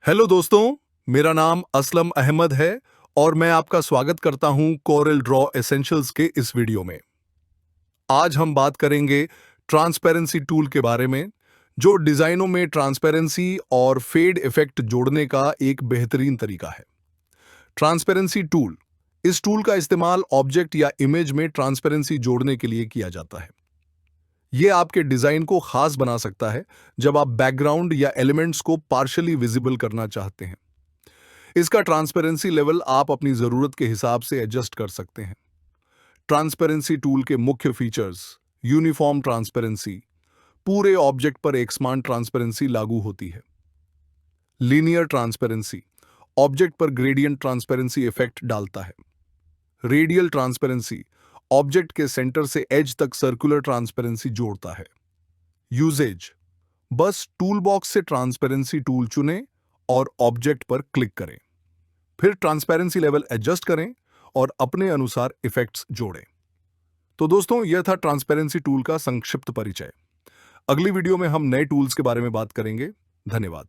Hello दोस्तों, मेरा नाम असलम अहमद है और मैं आपका स्वागत करता हूं कोरल ड्रॉ एसेंशियल्स के इस वीडियो में। आज हम बात करेंगे ट्रांसपेरेंसी टूल के बारे में, जो डिजाइनों में ट्रांसपेरेंसी और फेड इफेक्ट जोड़ने का एक बेहतरीन तरीका है। ट्रांसपेरेंसी टूल, इस टूल का इस्तेमाल ऑब्जेक्ट या इमेज में ट्रांसपेरेंसी जोड़ने के लिए किया जाता है। यह आपके डिजाइन को खास बना सकता है जब आप बैकग्राउंड या एलिमेंट्स को पार्शियली विजिबल करना चाहते हैं। इसका ट्रांसपेरेंसी लेवल आप अपनी जरूरत के हिसाब से एडजस्ट कर सकते हैं। ट्रांसपेरेंसी टूल के मुख्य फीचर्स: यूनिफॉर्म ट्रांसपेरेंसी, पूरे ऑब्जेक्ट पर एक समान ट्रांसपेरेंसी लागू होती है। लीनियर ट्रांसपेरेंसी, ऑब्जेक्ट पर ग्रेडियंट ट्रांसपेरेंसी इफेक्ट डालता है। रेडियल ट्रांसपेरेंसी, ऑब्जेक्ट के सेंटर से एज तक सर्कुलर ट्रांसपेरेंसी जोड़ता है। यूजेज: बस टूल बॉक्स से ट्रांसपेरेंसी टूल चुनें और ऑब्जेक्ट पर क्लिक करें, फिर ट्रांसपेरेंसी लेवल एडजस्ट करें और अपने अनुसार इफेक्ट्स जोड़ें। तो दोस्तों, यह था ट्रांसपेरेंसी टूल का संक्षिप्त परिचय। अगली वीडियो में हम नए टूल्स के बारे में बात करेंगे। धन्यवाद।